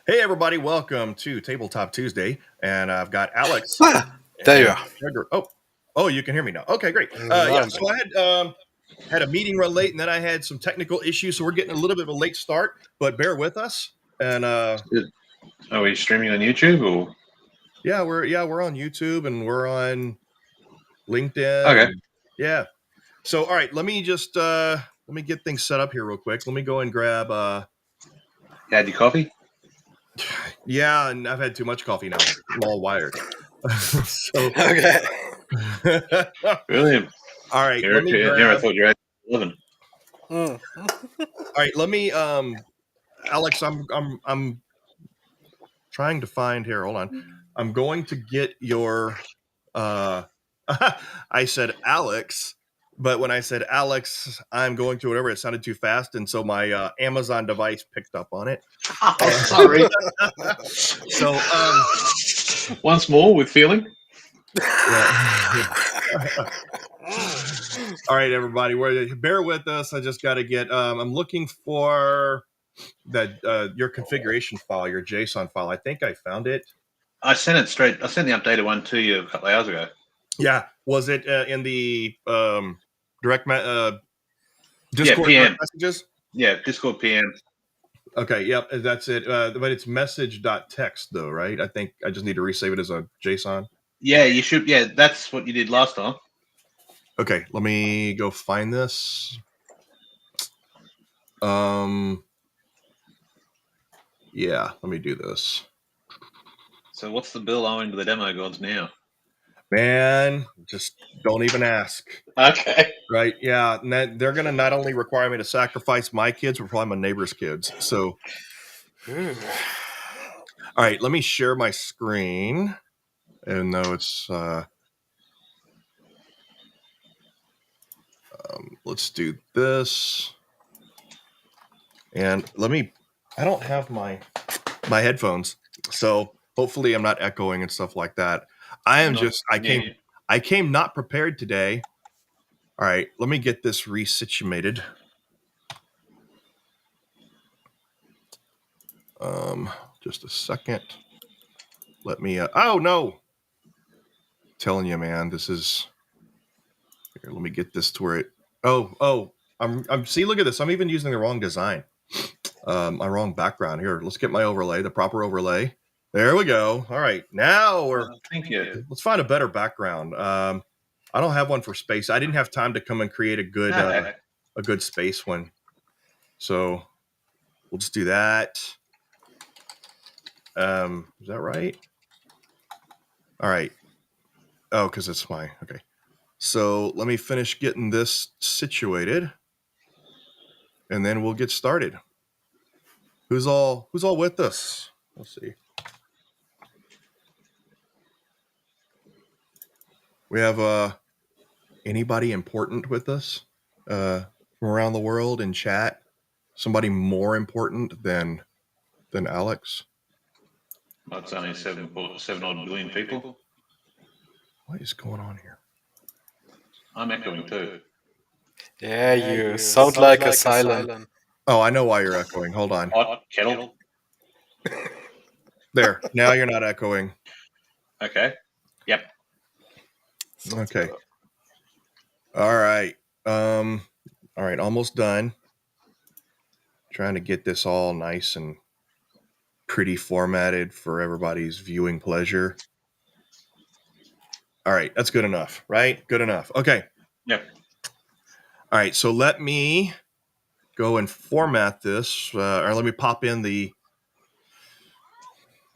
Hey everybody, welcome to Tabletop Tuesday, and I've got Alex. There you are. Oh, you can hear me now. Okay, great. So I had a meeting real late, and then I had some technical issues, so we're getting a little bit of a late start. But bear with us. And Are we streaming on YouTube or? we're on YouTube and we're on LinkedIn. Okay. Yeah. So all right, let me get things set up here real quick. Let me go and grab. Had your coffee? Yeah, and I've had too much coffee now. I'm all wired. So Okay. Really? All right, Here, let me I thought you were at 11. All right, let me Alex, I'm trying to find here. Hold on. I'm going to get your I said Alex, but when I said Alex, I'm going to whatever, it sounded too fast, and so my Amazon device picked up on it. Sorry. So Once more with feeling. yeah. All right, everybody, bear with us. I just got to get. I'm looking for that your configuration file, your JSON file. I think I found it. I sent it straight. I sent the updated one to you a couple of hours ago. Yeah, was it in the Discord PM messages? Yeah, Discord PM. Okay, yep, that's it. But it's message.txt though, right? I think I just need to resave it as a JSON. Yeah, you should. Yeah, that's what you did last time. Okay, let me go find this. Yeah, let me do this. So what's the bill owing to the demo gods now? Man, just don't even ask. Okay. Right? Yeah, and they're gonna not only require me to sacrifice my kids, but probably my neighbor's kids. So, all right, let me share my screen. And though it's let's do this. And I don't have my headphones, so hopefully I'm not echoing and stuff like that. I came not prepared today. All right, let me get this resituated. Just a second. Let me oh no. I'm telling you, man, this is here, let me get this to where it I'm see, look at this. I'm even using the wrong design. My wrong background here. Let's get my overlay, the proper overlay. There we go. All right, now Thank you. Let's find a better background. I don't have one for space. I didn't have time to come and create a good space one. So we'll just do that. Is that right? All right. Oh, because it's my okay. So let me finish getting this situated, and then we'll get started. Who's all with us? Let's see. We have anybody important with us from around the world in chat? Somebody more important than Alex? That's only 7 odd billion people. What is going on here? I'm echoing too. Yeah, you sound like a silent. Oh, I know why you're echoing. Hold on. Hot kettle. There. Now you're not echoing. Okay. Yep. Okay. All right. All right. Almost done. Trying to get this all nice and pretty formatted for everybody's viewing pleasure. All right. That's good enough, right? Good enough. Okay. Yep. All right. So let me go and format this, or let me pop in the.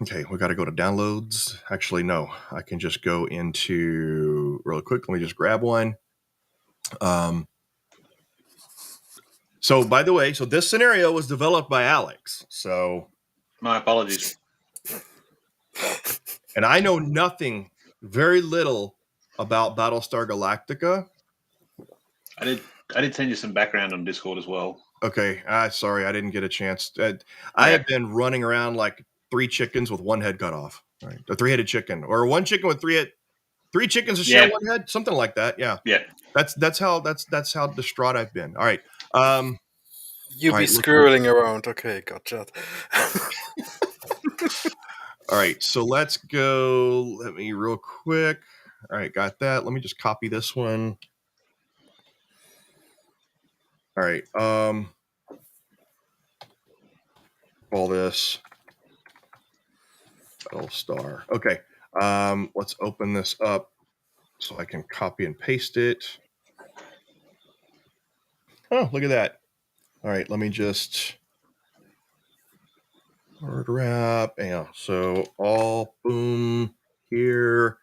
Okay, we got to go to downloads. Actually, no, I can just go into really quick. Let me just grab one. So by the way, so this scenario was developed by Alex. So my apologies. And I know nothing, very little about Battlestar Galactica. I did send you some background on Discord as well. Okay, sorry, I didn't get a chance. I have been running around like 3 chickens with one head cut off. Right, a 3-headed chicken, or one chicken with 3 chickens to share one head, something like that. Yeah, yeah. That's how distraught I've been. All right, you be scrolling around. Okay, gotcha. All right, so let's go. Let me real quick. All right, got that. Let me just copy this one. All right, call this Battle Star. Okay, let's open this up so I can copy and paste it. Oh, look at that. All right, let me just word wrap. Yeah, so all boom here,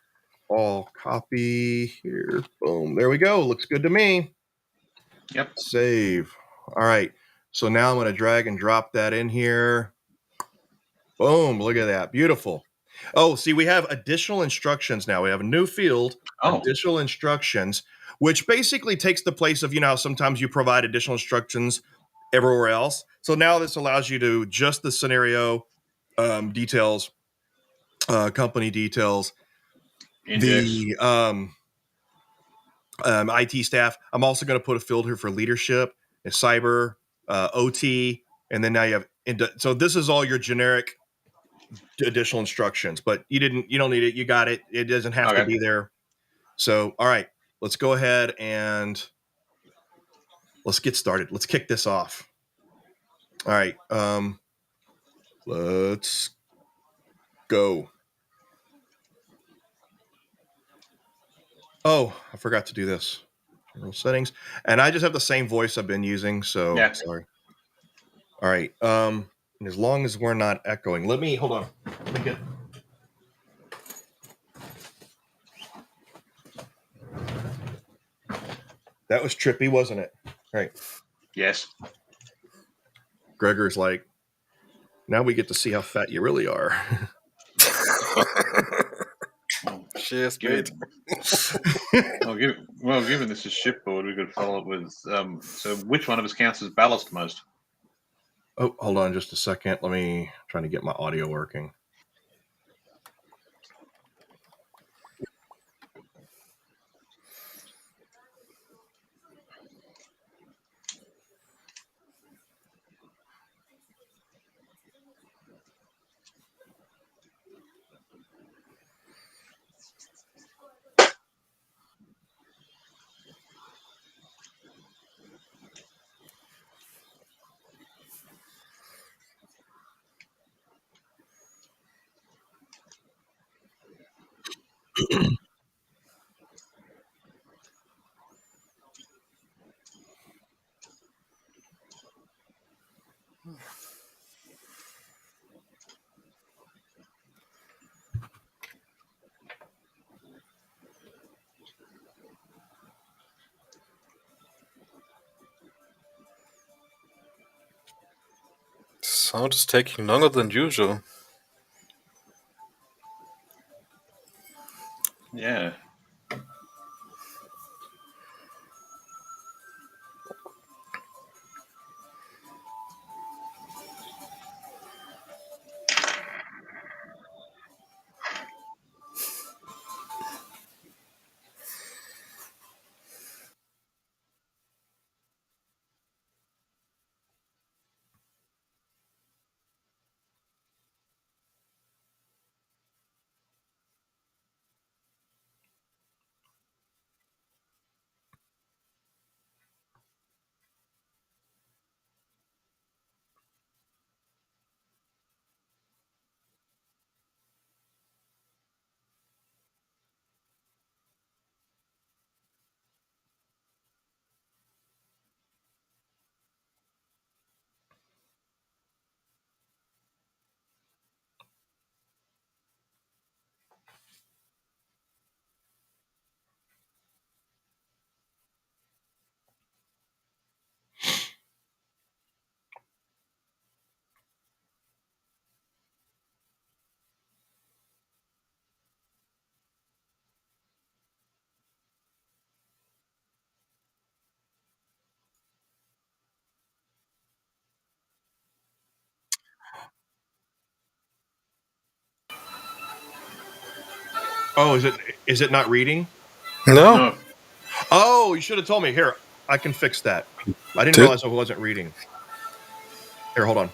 all copy here, boom. There we go. Looks good to me. Yep. Save. All right. So now I'm going to drag and drop that in here. Boom. Look at that. Beautiful. Oh, see, we have additional instructions now. We have a new field, additional instructions, which basically takes the place of, how sometimes you provide additional instructions everywhere else. So now this allows you to just the scenario details, company details, Injects. the IT staff. I'm also going to put a field here for leadership and cyber, OT, and then now you have. So this is all your generic additional instructions, but you don't need it. You got it. It doesn't have to be there. So, all right, let's go ahead and let's get started. Let's kick this off. All right, let's go. Oh, I forgot to do this. General settings, and I just have the same voice I've been using. So sorry. All right. And as long as we're not echoing, hold on. Let me get. That was trippy, wasn't it? All right. Yes. Gregor's like, now we get to see how fat you really are. Cheers, mate. Given this is shipboard, we could follow up with. So, which one of us counts as ballast most? Oh, hold on just a second. Let me trying to get my audio working. Sound is taking longer than usual. Yeah. Oh, is it not reading? No. Oh, you should have told me. Here, I can fix that. I didn't realize I wasn't reading. Here, hold on.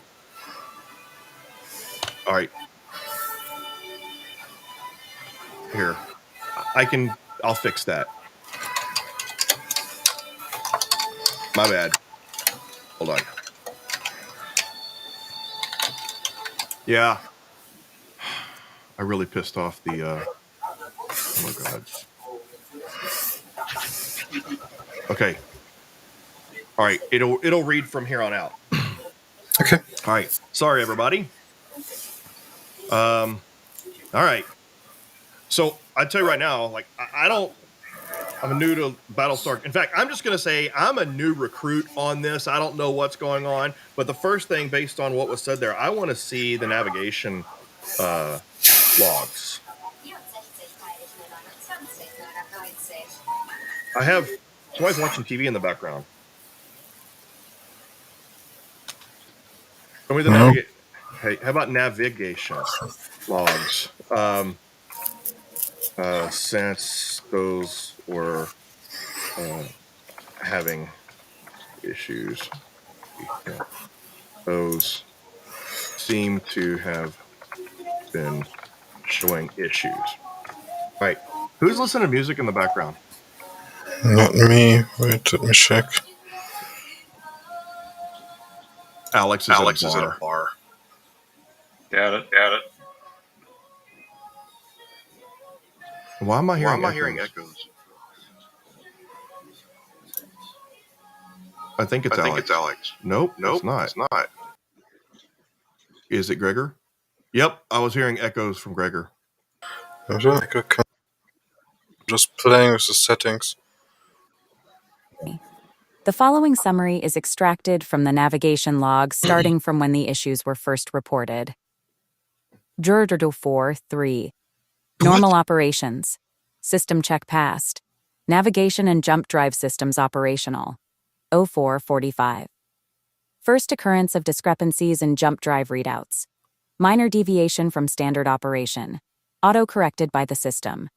All right. Here, I'll fix that. My bad. Hold on. Yeah. I really pissed off the, oh my God. Okay. All right. It'll read from here on out. Okay. All right. Sorry, everybody. All right. So I tell you right now, like I'm new to Battlestar. In fact, I'm just going to say I'm a new recruit on this. I don't know what's going on, but the first thing, based on what was said there, I want to see the navigation logs. I have somebody's watching TV in the background. Tell me the navigate. Hey, how about navigation logs? Since those were having issues, those seem to have been showing issues. All right, who's listening to music in the background? Not me. Wait, let me check. Alex is at a bar. Got it. Why am I hearing echoes? I think it's Alex. Nope, it's not. Is it Gregor? Yep, I was hearing echoes from Gregor. Just playing with the settings. The following summary is extracted from the navigation logs starting from when the issues were first reported. 4.3. Normal operations. System check passed. Navigation and jump drive systems operational. 04:45. First occurrence of discrepancies in jump drive readouts. Minor deviation from standard operation. Auto-corrected by the system.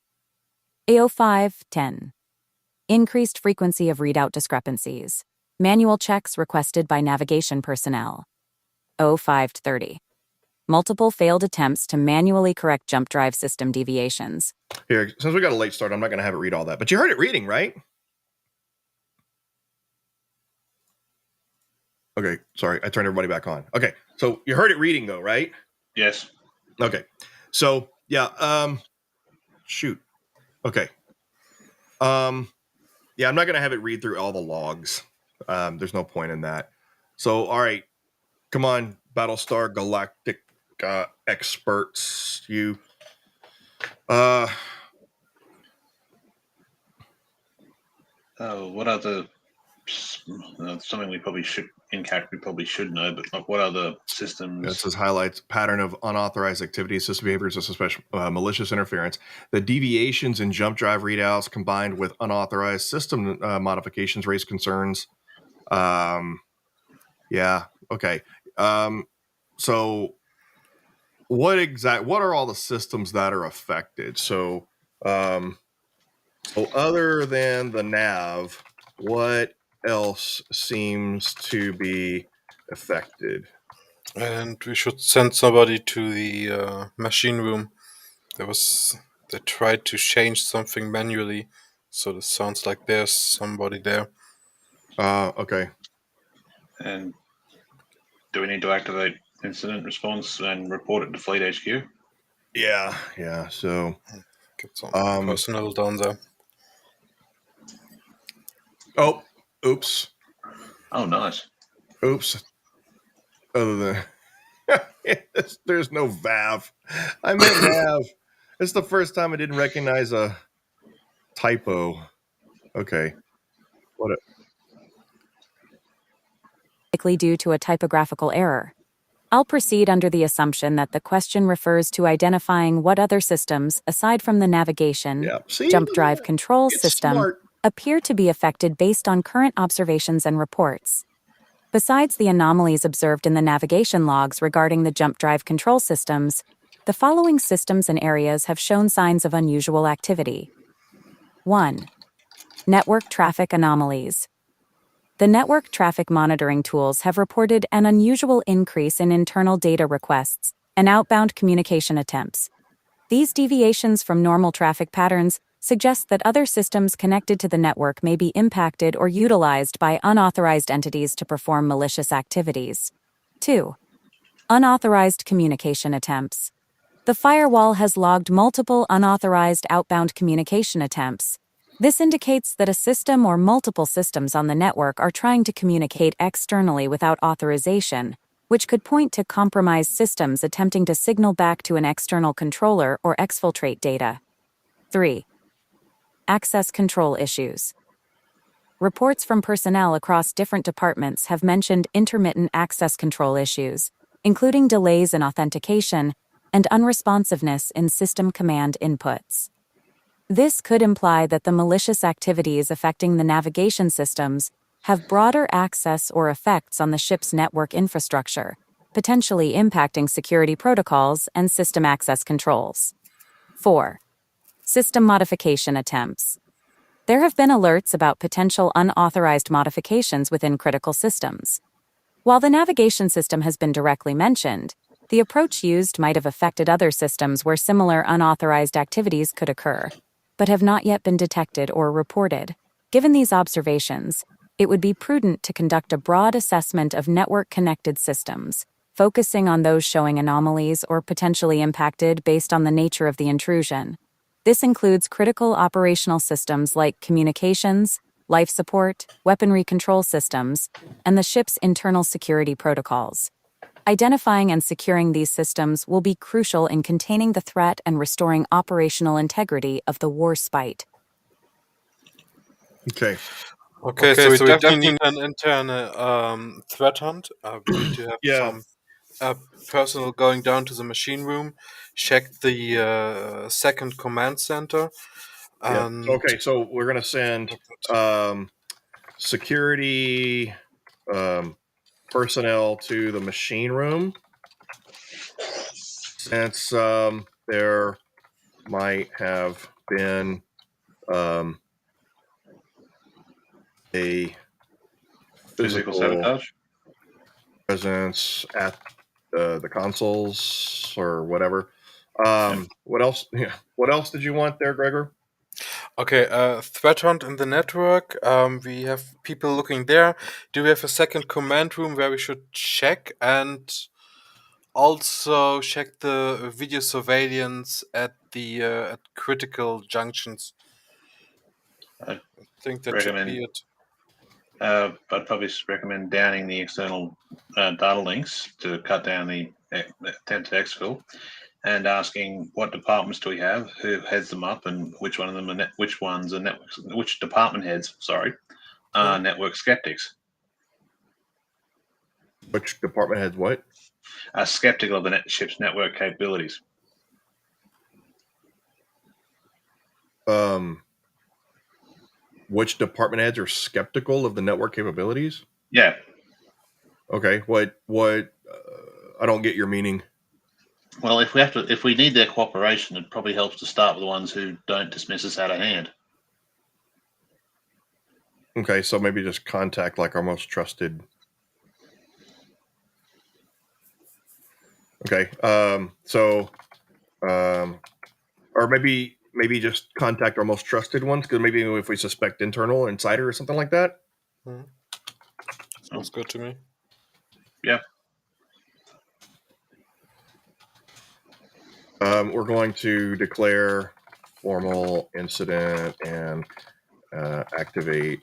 A05:10. Increased frequency of readout discrepancies. Manual checks requested by navigation personnel. 05:30. Multiple failed attempts to manually correct jump drive system deviations. Here, since we got a late start, I'm not going to have it read all that. But you heard it reading, right? Okay, sorry, I turned everybody back on. Okay, so you heard it reading though, right? Yes. Okay, so yeah, shoot. Okay, yeah, I'm not gonna have it read through all the logs. There's no point in that. So, all right, come on, Battlestar Galactic experts, you. What other something we probably should in CAC we probably should know, but like what other systems? It says highlights pattern of unauthorized activities, system behaviors of suspicious malicious interference. The deviations in jump drive readouts combined with unauthorized system modifications raise concerns. Yeah. Okay. So what are all the systems that are affected? So other than the nav, what else seems to be affected? And we should send somebody to the machine room. They tried to change something manually, so it sounds like there's somebody there. Okay. And do we need to activate incident response and report it to Fleet HQ? Yeah. So Get some personnel down there. oh, oops. Oh, nice. Oops. Other than there's no VAV. I meant nav. It's the first time I didn't recognize a typo. Okay. What? Likely due to a typographical error. I'll proceed under the assumption that the question refers to identifying what other systems, aside from the navigation, jump drive control system, appear to be affected based on current observations and reports. Besides the anomalies observed in the navigation logs regarding the jump drive control systems, the following systems and areas have shown signs of unusual activity. 1. Network traffic anomalies. The network traffic monitoring tools have reported an unusual increase in internal data requests and outbound communication attempts. These deviations from normal traffic patterns suggest that other systems connected to the network may be impacted or utilized by unauthorized entities to perform malicious activities. 2. Unauthorized communication attempts. The firewall has logged multiple unauthorized outbound communication attempts. This indicates that a system or multiple systems on the network are trying to communicate externally without authorization, which could point to compromised systems attempting to signal back to an external controller or exfiltrate data. 3. Access control issues. Reports from personnel across different departments have mentioned intermittent access control issues, including delays in authentication and unresponsiveness in system command inputs. This could imply that the malicious activities affecting the navigation systems have broader access or effects on the ship's network infrastructure, potentially impacting security protocols and system access controls. 4. System modification attempts. There have been alerts about potential unauthorized modifications within critical systems. While the navigation system has been directly mentioned, the approach used might have affected other systems where similar unauthorized activities could occur, but have not yet been detected or reported. Given these observations, it would be prudent to conduct a broad assessment of network-connected systems, focusing on those showing anomalies or potentially impacted based on the nature of the intrusion. This includes critical operational systems like communications, life support, weaponry control systems, and the ship's internal security protocols. Identifying and securing these systems will be crucial in containing the threat and restoring operational integrity of the warspite. Okay. Okay, so we definitely need an internal threat hunt. We need to have some personnel going down to the machine room, check the second command center. Okay, so we're going to send security personnel to the machine room, since there might have been a physical sabotage presence at the consoles or whatever. What else? Yeah. What else did you want there, Gregor? Okay, threat hunt in the network. We have people looking there. Do we have a second command room where we should check and also check the video surveillance at the at critical junctions? I think that should be it. I'd probably recommend downing the external data links to cut down the attempt to exfil, and asking what departments do we have, who heads them up, and which one of them are which ones are networks, which department heads, are network skeptics. Which department heads what? Are skeptical of the ship's network capabilities. Which department heads are skeptical of the network capabilities? Yeah. Okay. What? I don't get your meaning. Well, if we need their cooperation, it probably helps to start with the ones who don't dismiss us out of hand. Okay, so maybe just contact like our most trusted. Okay. Or maybe just contact our most trusted ones, because maybe if we suspect internal insider or something like that. Sounds good to me. Yeah. We're going to declare formal incident and activate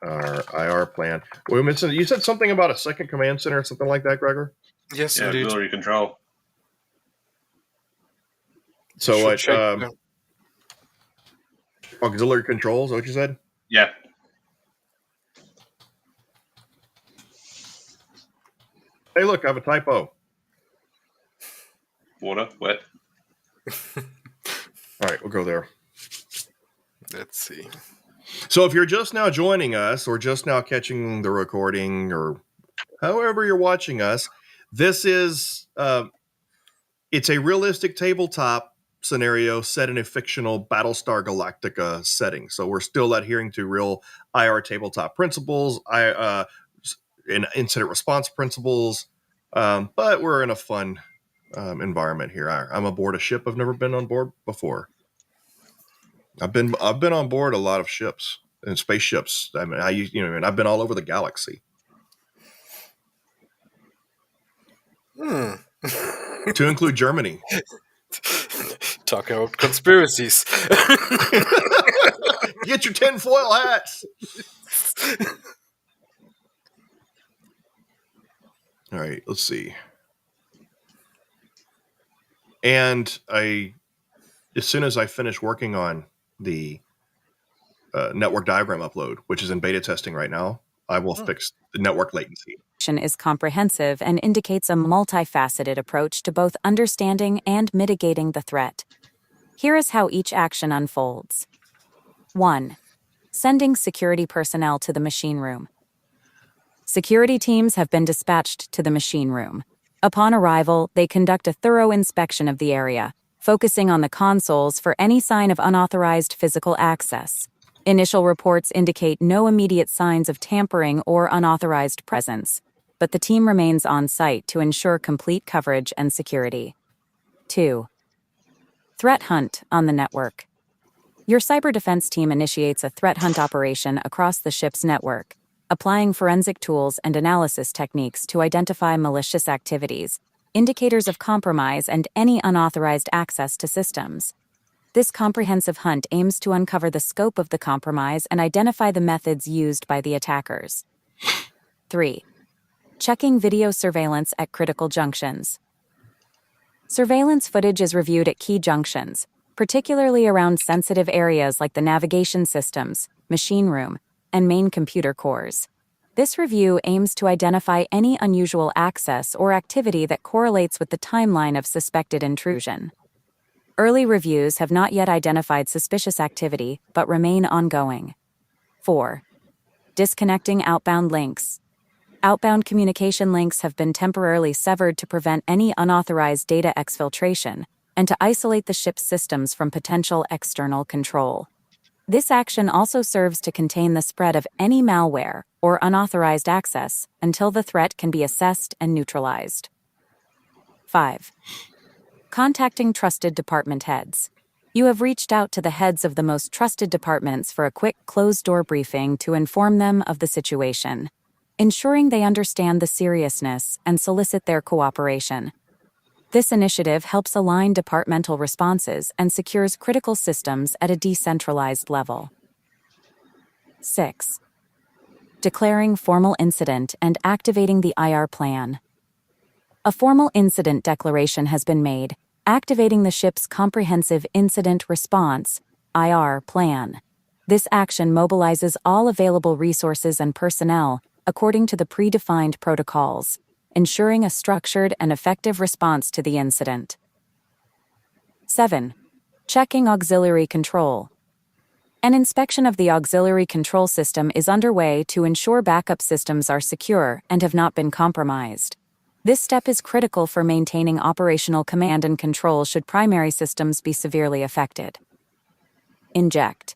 our IR plan. You said something about a second command center or something like that, Gregor? Yes, yeah, indeed. Auxiliary control. So what? Auxiliary control, is that what you said? Yeah. Hey, look, I have a typo. Water, wet. All right, we'll go there. Let's see. So if you're just now joining us or just now catching the recording or however you're watching us, this is it's a realistic tabletop scenario set in a fictional Battlestar Galactica setting. So we're still adhering to real IR tabletop principles, and incident response principles, but we're in a fun environment here. I'm aboard a ship I've never been on board before. I've been on board a lot of ships and spaceships. I mean, and I've been all over the galaxy. To include Germany. Talking about conspiracies. Get your tinfoil hats. All right, let's see. And as soon as I finish working on the network diagram upload, which is in beta testing right now, I will fix the network latency. Is comprehensive and indicates a multifaceted approach to both understanding and mitigating the threat. Here is how each action unfolds. 1. Sending security personnel to the machine room. Security teams have been dispatched to the machine room. Upon arrival, they conduct a thorough inspection of the area, focusing on the consoles for any sign of unauthorized physical access. Initial reports indicate no immediate signs of tampering or unauthorized presence, but the team remains on site to ensure complete coverage and security. 2. Threat hunt on the network. Your cyber defense team initiates a threat hunt operation across the ship's network, applying forensic tools and analysis techniques to identify malicious activities, indicators of compromise, and any unauthorized access to systems. This comprehensive hunt aims to uncover the scope of the compromise and identify the methods used by the attackers. 3. Checking video surveillance at critical junctions. Surveillance footage is reviewed at key junctions, particularly around sensitive areas like the navigation systems, machine room, and main computer cores. This review aims to identify any unusual access or activity that correlates with the timeline of suspected intrusion. Early reviews have not yet identified suspicious activity, but remain ongoing. 4. Disconnecting outbound links. Outbound communication links have been temporarily severed to prevent any unauthorized data exfiltration and to isolate the ship's systems from potential external control. This action also serves to contain the spread of any malware or unauthorized access until the threat can be assessed and neutralized. 5. Contacting trusted department heads. You have reached out to the heads of the most trusted departments for a quick closed-door briefing to inform them of the situation, ensuring they understand the seriousness and solicit their cooperation. This initiative helps align departmental responses and secures critical systems at a decentralized level. 6. Declaring formal incident and activating the IR plan. A formal incident declaration has been made, activating the ship's comprehensive incident response (IR) plan. This action mobilizes all available resources and personnel according to the predefined protocols, ensuring a structured and effective response to the incident. 7. Checking auxiliary control. An inspection of the auxiliary control system is underway to ensure backup systems are secure and have not been compromised. This step is critical for maintaining operational command and control should primary systems be severely affected. Inject.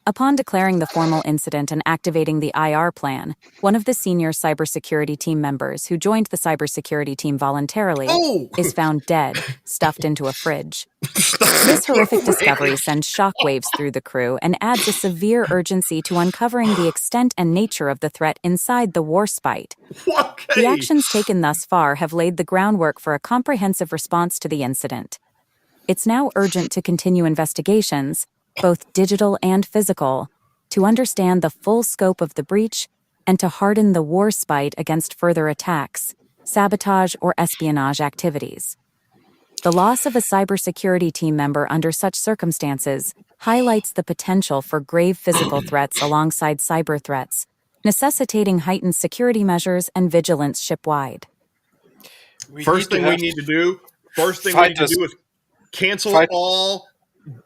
Upon declaring the formal incident and activating the IR plan, one of the senior cybersecurity team members who joined the cybersecurity team voluntarily is found dead, stuffed into a fridge. This horrific discovery sends shockwaves through the crew and adds a severe urgency to uncovering the extent and nature of the threat inside the warspite. Okay. The actions taken thus far have laid the groundwork for a comprehensive response to the incident. It's now urgent to continue investigations, both digital and physical, to understand the full scope of the breach and to harden the warspite against further attacks, sabotage, or espionage activities. The loss of a cybersecurity team member under such circumstances highlights the potential for grave physical threats alongside cyber threats, necessitating heightened security measures and vigilance shipwide. First thing we need to do is cancel all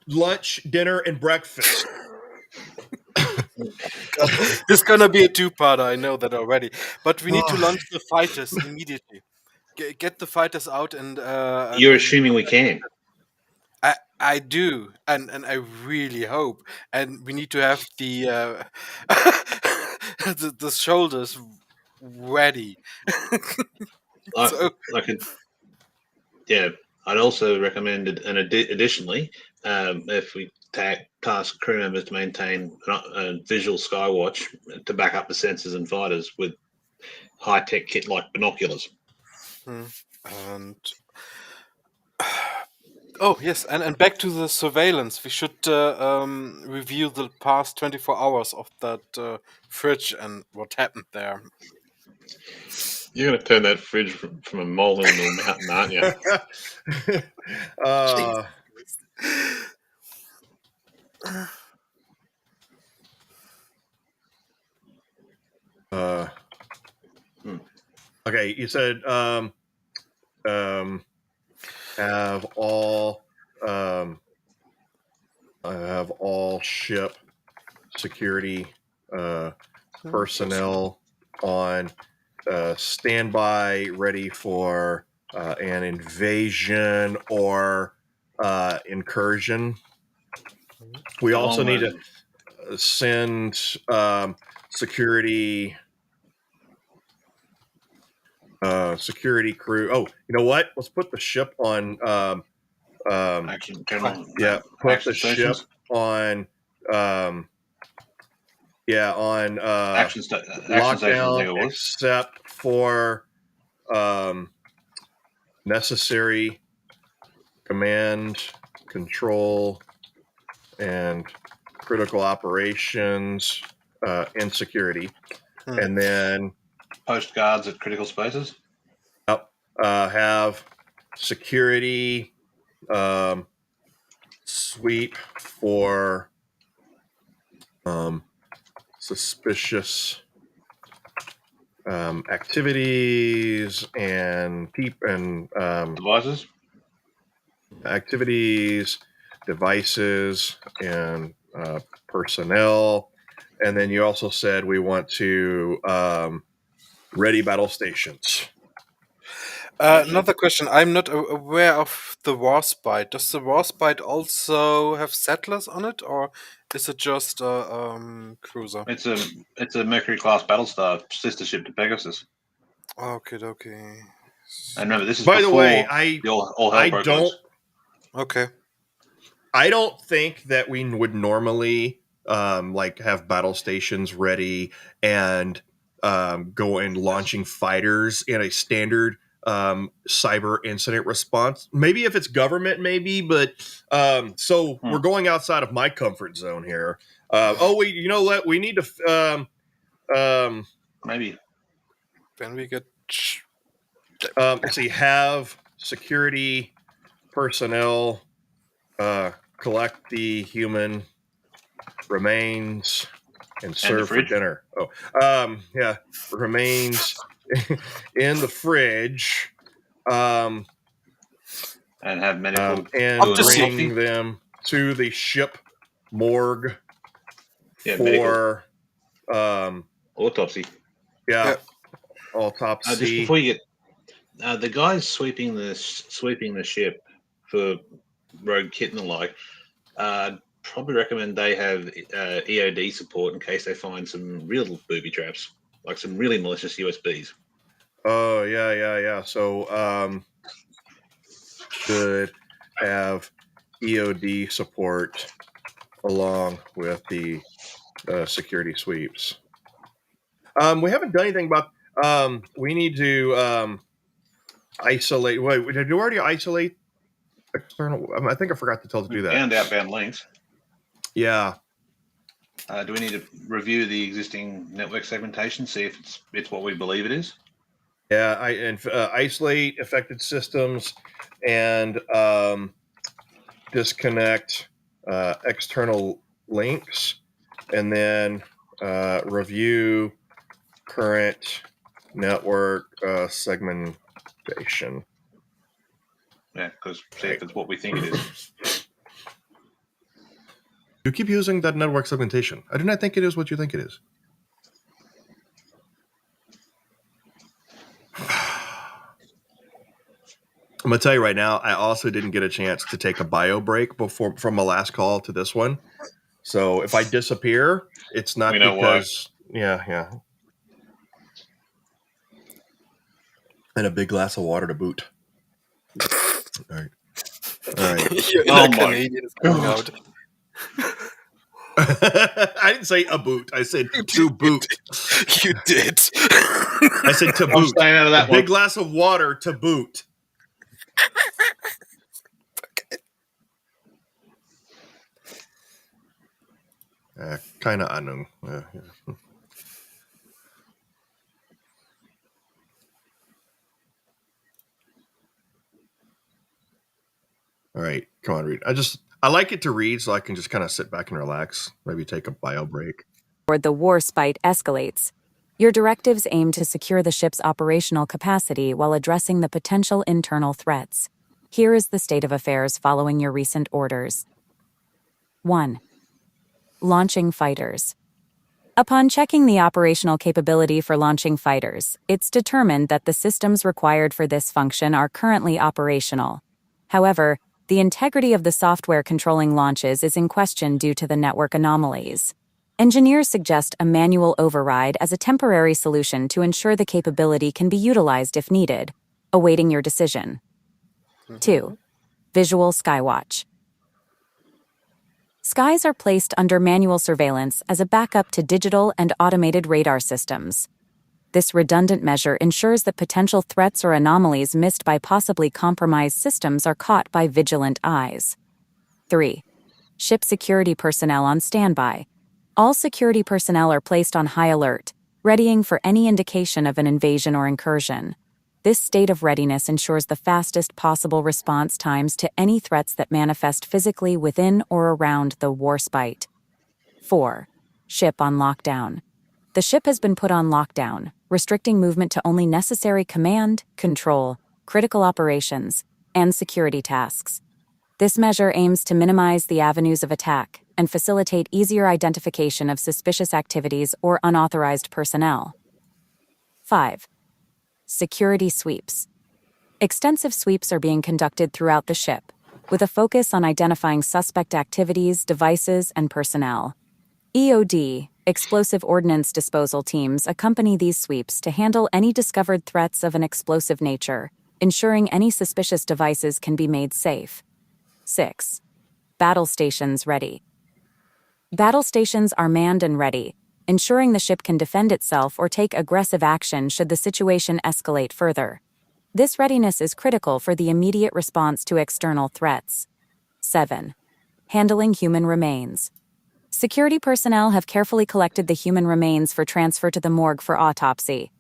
lunch, dinner, and breakfast. This is gonna be a two-parter, I know that already. But we need to launch the fighters immediately. Get the fighters out and... You're assuming we can. I do, and I really hope. And we need to have the the shoulders ready. I can Yeah, I'd also recommend, and additionally, if we task crew members to maintain a visual skywatch to back up the sensors and fighters with high-tech kit like binoculars. And oh yes, and back to the surveillance. We should review the past 24 hours of that fridge and what happened there. You're going to turn that fridge from a mole into a mountain, aren't you? Okay, you said have all ship security personnel on standby, ready for an invasion or incursion. We also need to send security crew. Oh, you know what? Let's put the ship on. Action general. Yeah, put action the stations. ship on. On action stations. lockdown, except for necessary command, control, and critical operations and security, and then post guards at critical spaces. Have security sweep for suspicious activities and devices. Activities, devices, and personnel. And then you also said we want to ready battle stations. Another question. I'm not aware of the Warspite. Does the Warspite also have settlers on it, or is it just a cruiser? It's a Mercury class battlestar, sister ship to Pegasus. Okay. And remember, this is by the way, Okay. I don't think that we would normally have battle stations ready and go and launching fighters in a standard cyber incident response. Maybe if it's government, maybe, but we're going outside of my comfort zone here. You know what? We need to maybe then we get let's see, have security personnel collect the human remains and serve for dinner. Remains in the fridge, and have medical and bring them to the ship morgue for autopsy. Autopsy. Just before you get the guys sweeping the ship for rogue kit and the like, probably recommend they have EOD support in case they find some real booby traps, like some really malicious USBs. Oh yeah. So should have EOD support along with the security sweeps. We haven't done anything about. We need to isolate. Wait, did you already isolate external? I think I forgot to tell to do that. And outbound links. Yeah. Do we need to review the existing network segmentation, see if it's what we believe it is? Yeah, isolate affected systems and disconnect external links, and then review current network segmentation. Yeah, because see if it's what we think it is. You keep using that network segmentation. I do not think it is what you think it is. I'm gonna tell you right now, I also didn't get a chance to take a bio break from my last call to this one. So if I disappear, it's not because yeah. And a big glass of water to boot. right. Your inner Canadian is coming out. I didn't say a boot. I said to boot. You did. I said to I'm boot. staying out of that A big one. glass of water to boot. Kind of unknown. Yeah. All right, come on, read. I like it to read so I can just kind of sit back and relax. Maybe take a bio break. The war spite escalates. Your directives aim to secure the ship's operational capacity while addressing the potential internal threats. Here is the state of affairs following your recent orders. 1. Launching fighters. Upon checking the operational capability for launching fighters, it's determined that the systems required for this function are currently operational. However, the integrity of the software controlling launches is in question due to the network anomalies. Engineers suggest a manual override as a temporary solution to ensure the capability can be utilized if needed, awaiting your decision. 2. Visual Skywatch. Skies are placed under manual surveillance as a backup to digital and automated radar systems. This redundant measure ensures that potential threats or anomalies missed by possibly compromised systems are caught by vigilant eyes. 3. Ship security personnel on standby. All security personnel are placed on high alert, readying for any indication of an invasion or incursion. This state of readiness ensures the fastest possible response times to any threats that manifest physically within or around the warspite. 4. Ship on lockdown. The ship has been put on lockdown, restricting movement to only necessary command, control, critical operations, and security tasks. This measure aims to minimize the avenues of attack and facilitate easier identification of suspicious activities or unauthorized personnel. 5. Security sweeps. Extensive sweeps are being conducted throughout the ship, with a focus on identifying suspect activities, devices, and personnel. EOD, explosive ordnance disposal teams, accompany these sweeps to handle any discovered threats of an explosive nature, ensuring any suspicious devices can be made safe. 6. Battle stations ready. Battle stations are manned and ready, ensuring the ship can defend itself or take aggressive action should the situation escalate further. This readiness is critical for the immediate response to external threats. 7. Handling human remains. Security personnel have carefully collected the human remains for transfer to the morgue for autopsy.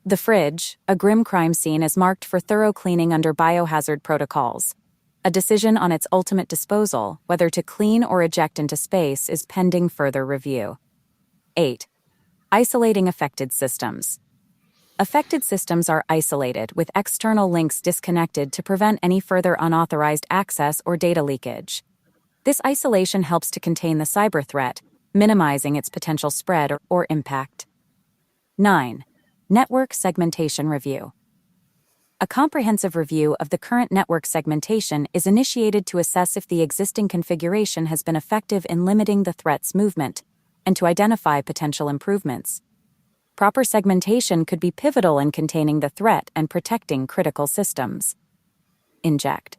The fridge, a grim crime scene, is marked for thorough cleaning under biohazard protocols. A decision on its ultimate disposal, whether to clean or eject into space, is pending further review. 8. Isolating affected systems. Affected systems are isolated with external links disconnected to prevent any further unauthorized access or data leakage. This isolation helps to contain the cyber threat, minimizing its potential spread or impact. 9. Network segmentation review. A comprehensive review of the current network segmentation is initiated to assess if the existing configuration has been effective in limiting the threat's movement, and to identify potential improvements. Proper segmentation could be pivotal in containing the threat and protecting critical systems. Inject.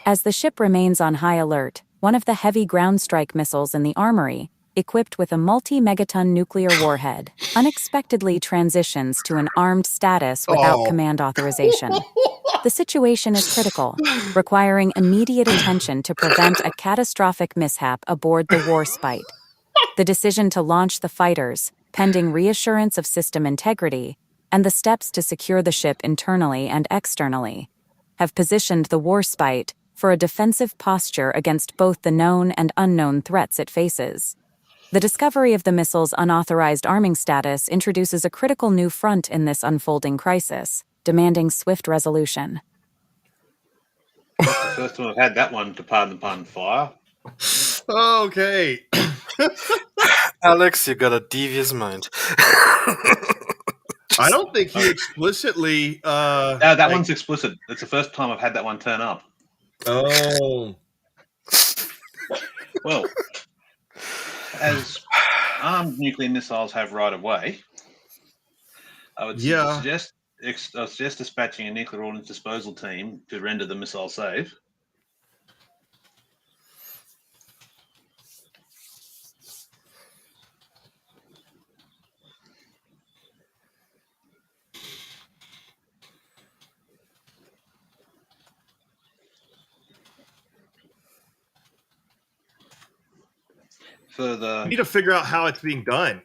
As the ship remains on high alert, one of the heavy ground strike missiles in the armory, equipped with a multi-megaton nuclear warhead, unexpectedly transitions to an armed status without command authorization. The situation is critical, requiring immediate attention to prevent a catastrophic mishap aboard the warspite. The decision to launch the fighters, pending reassurance of system integrity, and the steps to secure the ship internally and externally, have positioned the warspite for a defensive posture against both the known and unknown threats it faces. The discovery of the missile's unauthorized arming status introduces a critical new front in this unfolding crisis, demanding swift resolution. That's the first time I've had that one, to pardon the pun, fire. Okay. Alex, you got a devious mind. I don't think he explicitly... that one's explicit. It's the first time I've had that one turn up. Oh. Well, as armed nuclear missiles have right of way, I would suggest dispatching a nuclear ordnance disposal team to render the missile safe. for the. We need to figure out how it's being done.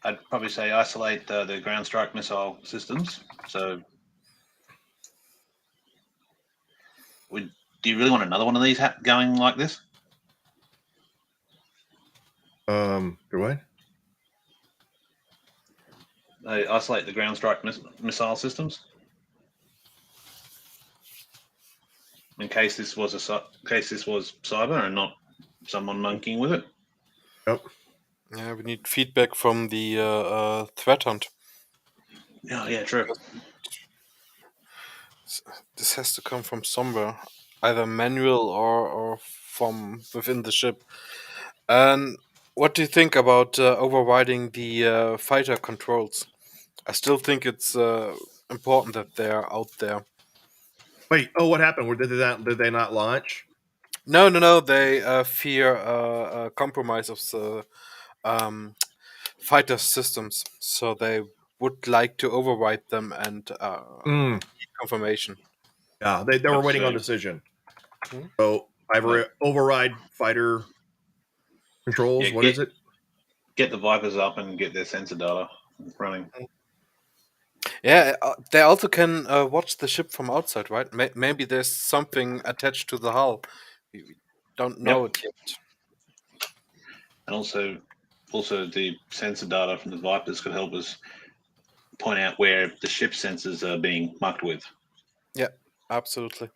I'd probably say isolate the ground strike missile systems. So, do you really want another one of these going like this? Do what? Isolate the ground strike missile systems. In case this was cyber and not someone monkeying with it. Yep. Yeah, we need feedback from the threat hunt. Yeah, true. This has to come from somewhere, either manual or from within the ship. And what do you think about overriding the fighter controls? I still think it's important that they're out there. Wait, what happened? Did they not launch? No. They fear a compromise of the fighter systems, so they would like to override them and confirmation. Yeah, they were waiting on decision. Hmm? So either override fighter controls. What is it? Get the Vipers up and get their sensor data running. Yeah, they also can watch the ship from outside, right? Maybe there's something attached to the hull. We don't know it yet. And also the sensor data from the Vipers could help us point out where the ship sensors are being mucked with. Yeah, absolutely.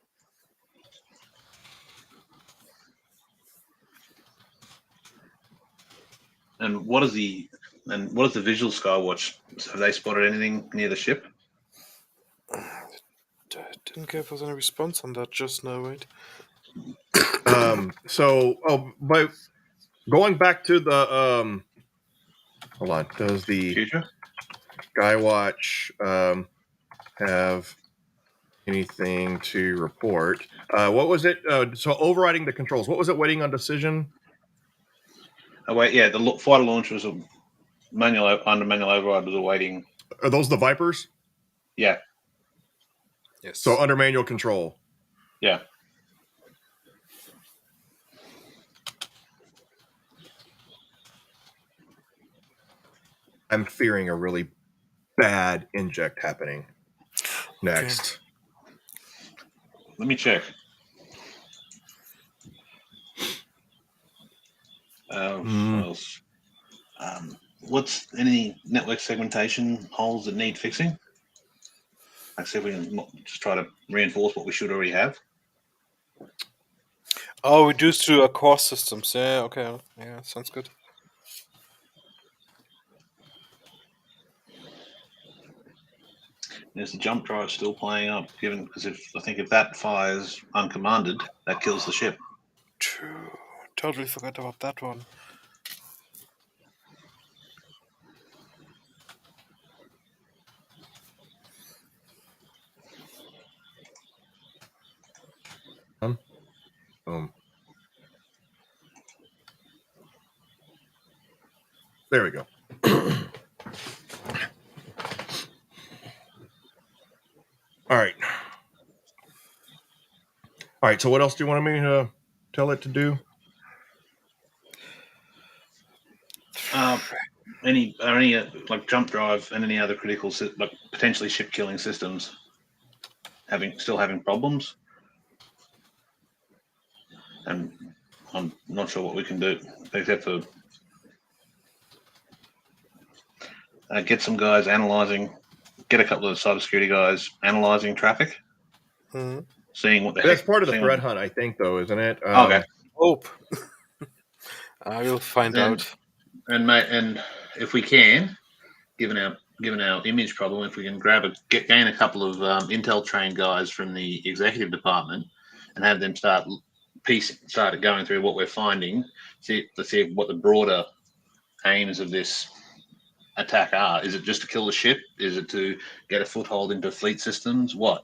And what is the visual Skywatch? Have they spotted anything near the ship? Didn't give us any response on that just now, right? By going back to the hold on, does the Future Skywatch have anything to report? What was it? So overriding the controls. What was it? Waiting on decision. Oh wait, yeah, the fighter launch was under manual override was awaiting. Are those the Vipers? Yeah. Yes. So under manual control. Yeah. I'm fearing a really bad inject happening next. Okay. Let me check. What else? What's any network segmentation holes that need fixing? I see if we can just try to reinforce what we should already have. Oh, reduced to core systems. Yeah, okay. Yeah, sounds good. There's the jump drive still playing up, because if that fires uncommanded, that kills the ship. True. Totally forgot about that one. Boom. There we go. All right. All right. So what else do you want me to tell it to do? Any like jump drive and any other critical like potentially ship killing systems still having problems, and I'm not sure what we can do except for get some guys get a couple of cybersecurity guys analyzing traffic, seeing what the That's part of the threat hunt, I think, though, isn't it? Okay. Hope. I will find out. And if we can, given our image problem, if we can gain a couple of intel trained guys from the executive department and have them start going through what we're finding, let's see what the broader aims of this attack are. Is it just to kill the ship? Is it to get a foothold into fleet systems? What?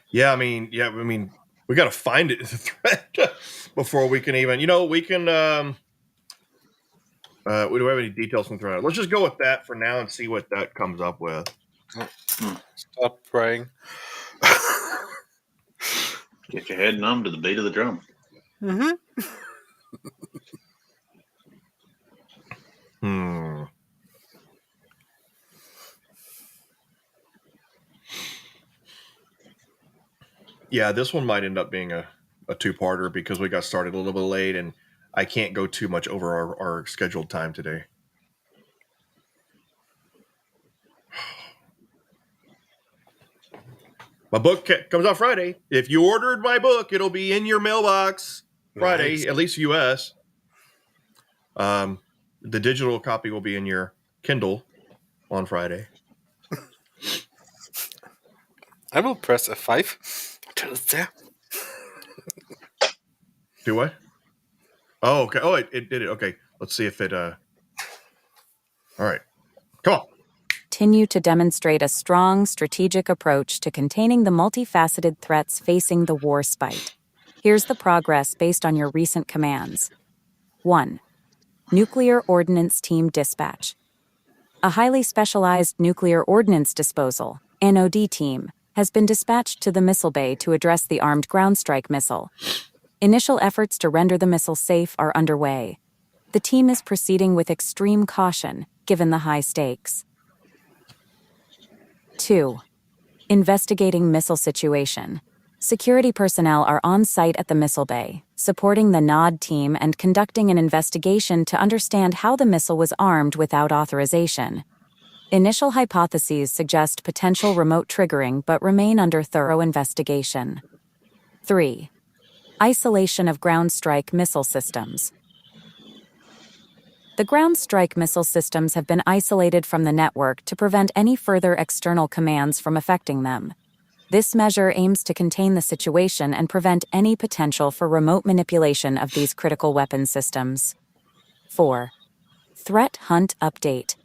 Yeah, I mean, we got to find it as a threat before we can even, we can. We don't have any details from threat. Let's just go with that for now and see what that comes up with. Start praying. Get your head numb to the beat of the drum. Mm-hmm. Yeah, this one might end up being a two-parter because we got started a little bit late and I can't go too much over our scheduled time today. My book comes out Friday. If you ordered my book, it'll be in your mailbox Friday, Nice. at least US. The digital copy will be in your Kindle on Friday. I will press F5 until it's there. Do what? Oh, okay. Oh, it did it. Okay. Let's see if it... All right. Come on. Continue to demonstrate a strong strategic approach to containing the multifaceted threats facing the war spite. Here's the progress based on your recent commands. 1. Nuclear Ordnance Team Dispatch. A highly specialized nuclear ordnance disposal (NOD) team has been dispatched to the missile bay to address the armed ground strike missile. Initial efforts to render the missile safe are underway. The team is proceeding with extreme caution, given the high stakes. 2. Investigating missile situation. Security personnel are on site at the missile bay, supporting the NOD team and conducting an investigation to understand how the missile was armed without authorization. Initial hypotheses suggest potential remote triggering but remain under thorough investigation. 3. Isolation of ground strike missile systems. The ground strike missile systems have been isolated from the network to prevent any further external commands from affecting them. This measure aims to contain the situation and prevent any potential for remote manipulation of these critical weapon systems. 4. Threat Hunt Update.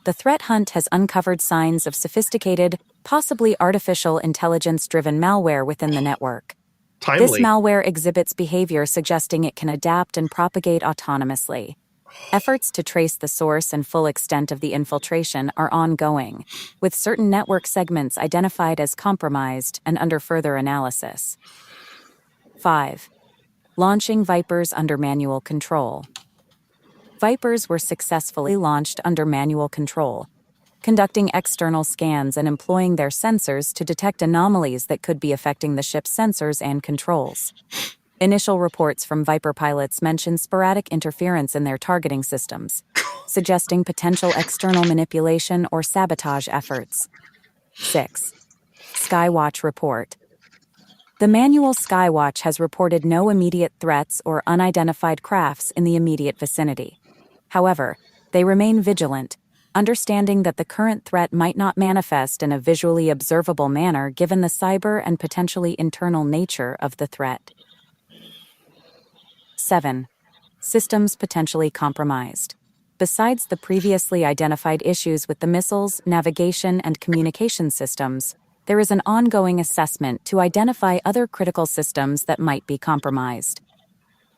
The threat hunt has uncovered signs of sophisticated, possibly artificial intelligence-driven malware within the network. Timely. This malware exhibits behavior suggesting it can adapt and propagate autonomously. Efforts to trace the source and full extent of the infiltration are ongoing, with certain network segments identified as compromised and under further analysis. 5. Launching Vipers under manual control. Vipers were successfully launched under manual control, conducting external scans and employing their sensors to detect anomalies that could be affecting the ship's sensors and controls. Initial reports from Viper pilots mention sporadic interference in their targeting systems, suggesting potential external manipulation or sabotage efforts. 6. Skywatch Report. The manual Skywatch has reported no immediate threats or unidentified crafts in the immediate vicinity. However, they remain vigilant, understanding that the current threat might not manifest in a visually observable manner given the cyber and potentially internal nature of the threat. 7. Systems potentially compromised. Besides the previously identified issues with the missiles, navigation, and communication systems, there is an ongoing assessment to identify other critical systems that might be compromised.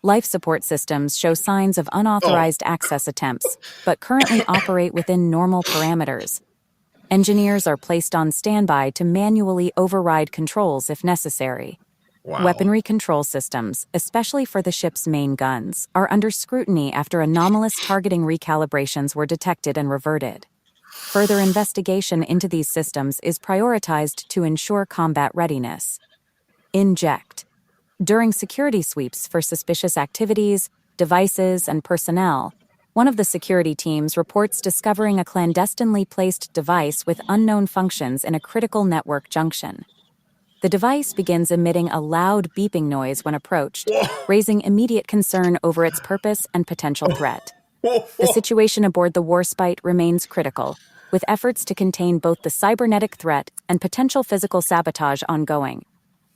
Life support systems show signs of unauthorized access attempts, but currently operate within normal parameters. Engineers are placed on standby to manually override controls if necessary. Wow. Weaponry control systems, especially for the ship's main guns, are under scrutiny after anomalous targeting recalibrations were detected and reverted. Further investigation into these systems is prioritized to ensure combat readiness. Inject. During security sweeps for suspicious activities, devices, and personnel, one of the security teams reports discovering a clandestinely placed device with unknown functions in a critical network junction. The device begins emitting a loud beeping noise when approached, raising immediate concern over its purpose and potential threat. The situation aboard the Warspite remains critical, with efforts to contain both the cybernetic threat and potential physical sabotage ongoing.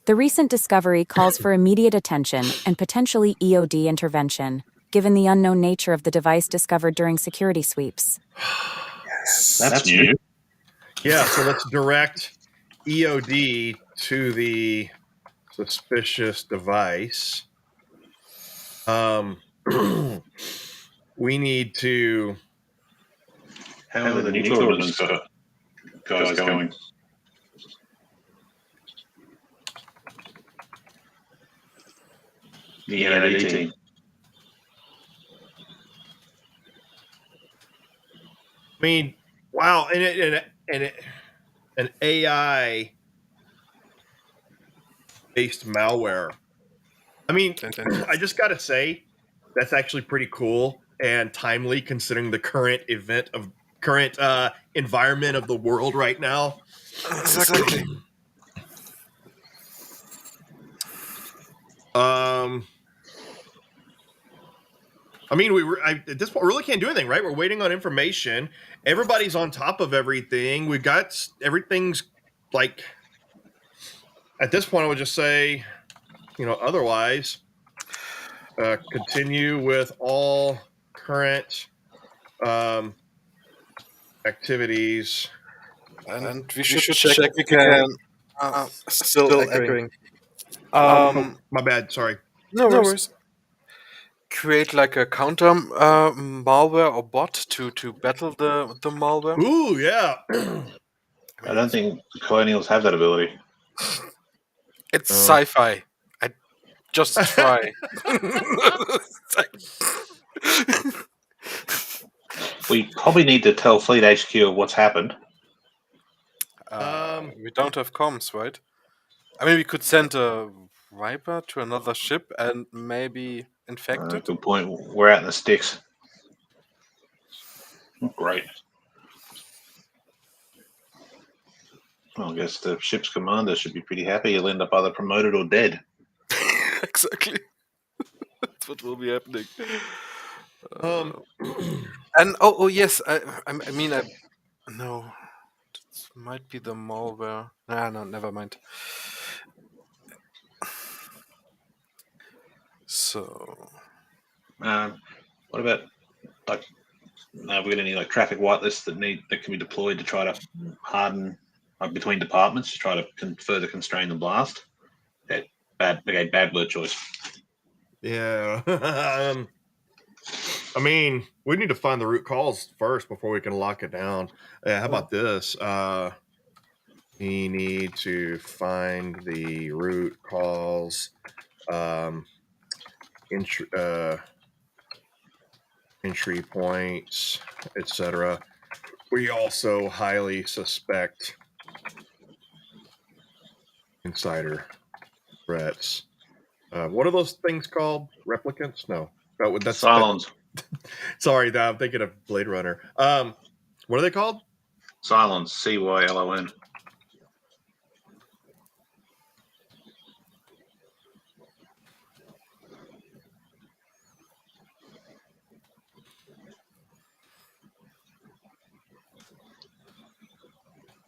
The recent discovery calls for immediate attention and potentially EOD intervention, given the unknown nature of the device discovered during security sweeps. Yes, that's new. Yeah, so let's direct EOD to the suspicious device. We need to... How are the nuclear ordnance guys going? The NOD team. I mean, wow, and an AI based malware. I mean, I just got to say that's actually pretty cool and timely considering the current environment of the world right now. Exactly. I mean, at this point, we really can't do anything, right? We're waiting on information. Everybody's on top of everything. We've got everything's like. At this point, I would just say, otherwise, continue with all current activities. And we should check again. Still echoing. My bad. Sorry. No worries. Create like a counter malware or bot to battle the malware. Ooh, yeah. I don't think the colonials have that ability. It's sci-fi. I just try. We probably need to tell Fleet HQ what's happened. We don't have comms, right? I mean, we could send a Viper to another ship and maybe infect it. Good point. We're out in the sticks. Great. Well, I guess the ship's commander should be pretty happy. He'll end up either promoted or dead. Exactly. That's what will be happening. And yes, no, this might be the malware. No, never mind. So, what about like? Have we got any like traffic whitelists that can be deployed to try to harden between departments to try to further constrain the blast? Okay, bad word choice. Yeah. I mean, we need to find the root cause first before we can lock it down. How about this? We need to find the root cause, entry points, etc. We also highly suspect insider threats. What are those things called? Replicants? No. That's Cylons. Sorry, I'm thinking of Blade Runner. What are they called? Cylons. CYLON.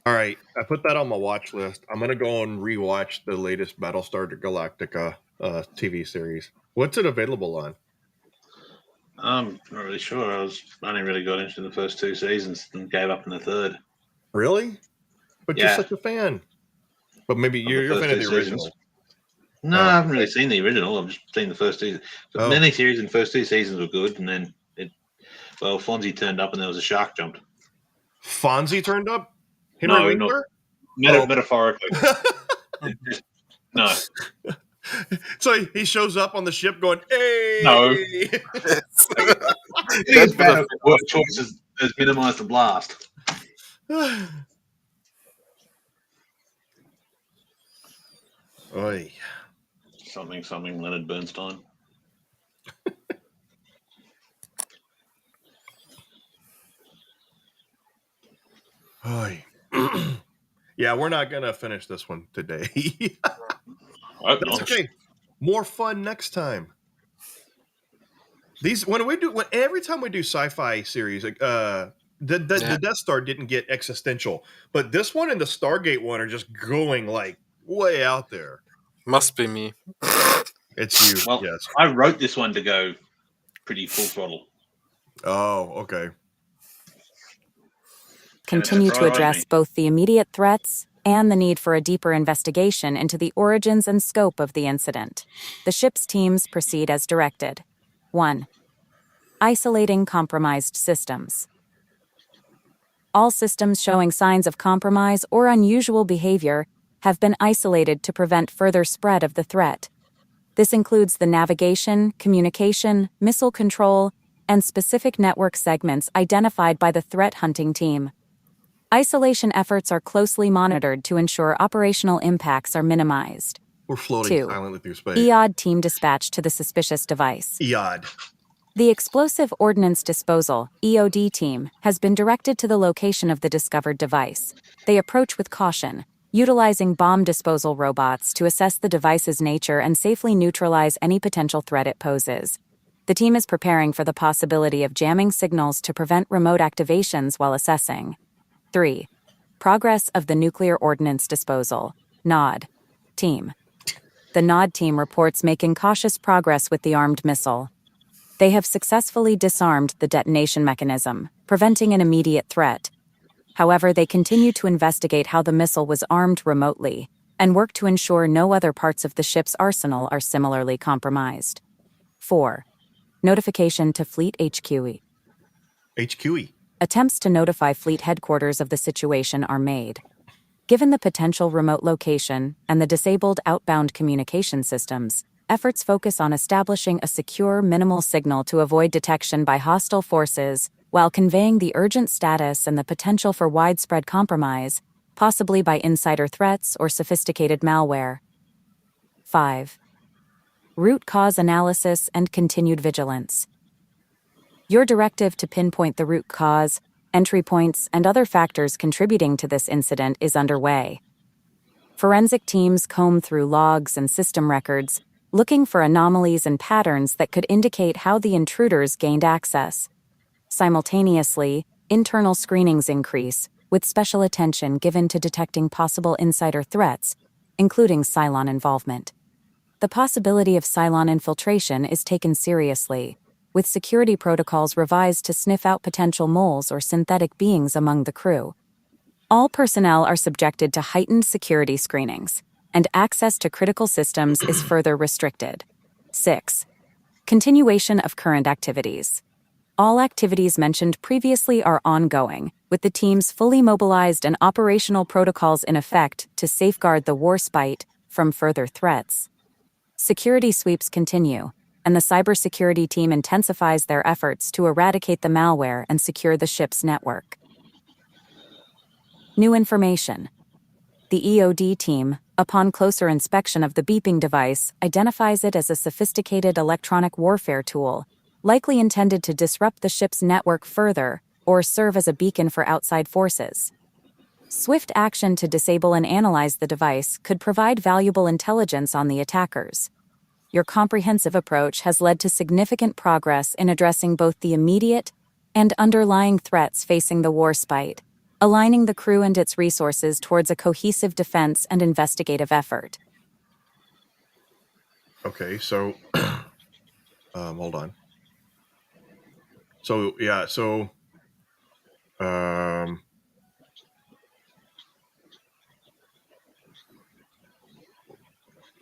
All right, I put that on my watch list. I'm gonna go and rewatch the latest Battlestar Galactica TV series. What's it available on? I'm not really sure. I only really got into the first 2 seasons and gave up in the third. Really? But you're such a fan. But maybe you're a fan of the original. No, I haven't really seen the original. I've just seen the first 2. The miniseries in the first 2 seasons were good, and then Fonzie turned up and there was a shark jumped. Fonzie turned up? Henry Winkler? Metaphorically. No. So he shows up on the ship going, "Hey!" No. That's bad. Word choices has minimized the blast. Oy. Something Leonard Bernstein. Oy. Yeah, we're not gonna finish this one today. That's okay. More fun next time. Every time we do sci-fi series, the Death Star didn't get existential, but this one and the Stargate one are just going like way out there. Must be me. It's you. Well, yes. I wrote this one to go pretty full throttle. Oh, okay. Continue to address both the immediate threats and the need for a deeper investigation into the origins and scope of the incident. The ship's teams proceed as directed. 1. Isolating compromised systems. All systems showing signs of compromise or unusual behavior have been isolated to prevent further spread of the threat. This includes the navigation, communication, missile control, and specific network segments identified by the threat hunting team. Isolation efforts are closely monitored to ensure operational impacts are minimized. We're floating 2. silently through space. EOD team dispatched to the suspicious device. EOD. The Explosive Ordnance Disposal (EOD) team has been directed to the location of the discovered device. They approach with caution, utilizing bomb disposal robots to assess the device's nature and safely neutralize any potential threat it poses. The team is preparing for the possibility of jamming signals to prevent remote activations while assessing. 3. Progress of the Nuclear Ordnance Disposal (NOD) team. The NOD team reports making cautious progress with the armed missile. They have successfully disarmed the detonation mechanism, preventing an immediate threat. However, they continue to investigate how the missile was armed remotely and work to ensure no other parts of the ship's arsenal are similarly compromised. 4. Notification to Fleet HQE. HQE. Attempts to notify Fleet headquarters of the situation are made. Given the potential remote location and the disabled outbound communication systems, efforts focus on establishing a secure minimal signal to avoid detection by hostile forces while conveying the urgent status and the potential for widespread compromise, possibly by insider threats or sophisticated malware. 5. Root cause analysis and continued vigilance. Your directive to pinpoint the root cause, entry points, and other factors contributing to this incident is underway. Forensic teams comb through logs and system records, looking for anomalies and patterns that could indicate how the intruders gained access. Simultaneously, internal screenings increase, with special attention given to detecting possible insider threats, including Cylon involvement. The possibility of Cylon infiltration is taken seriously, with security protocols revised to sniff out potential moles or synthetic beings among the crew. All personnel are subjected to heightened security screenings, and access to critical systems is further restricted. 6. Continuation of current activities. All activities mentioned previously are ongoing, with the teams fully mobilized and operational protocols in effect to safeguard the warspite from further threats. Security sweeps continue, and the cybersecurity team intensifies their efforts to eradicate the malware and secure the ship's network. New information. The EOD team, upon closer inspection of the beeping device, identifies it as a sophisticated electronic warfare tool, likely intended to disrupt the ship's network further or serve as a beacon for outside forces. Swift action to disable and analyze the device could provide valuable intelligence on the attackers. Your comprehensive approach has led to significant progress in addressing both the immediate and underlying threats facing the warspite, aligning the crew and its resources towards a cohesive defense and investigative effort. Okay, so hold on. So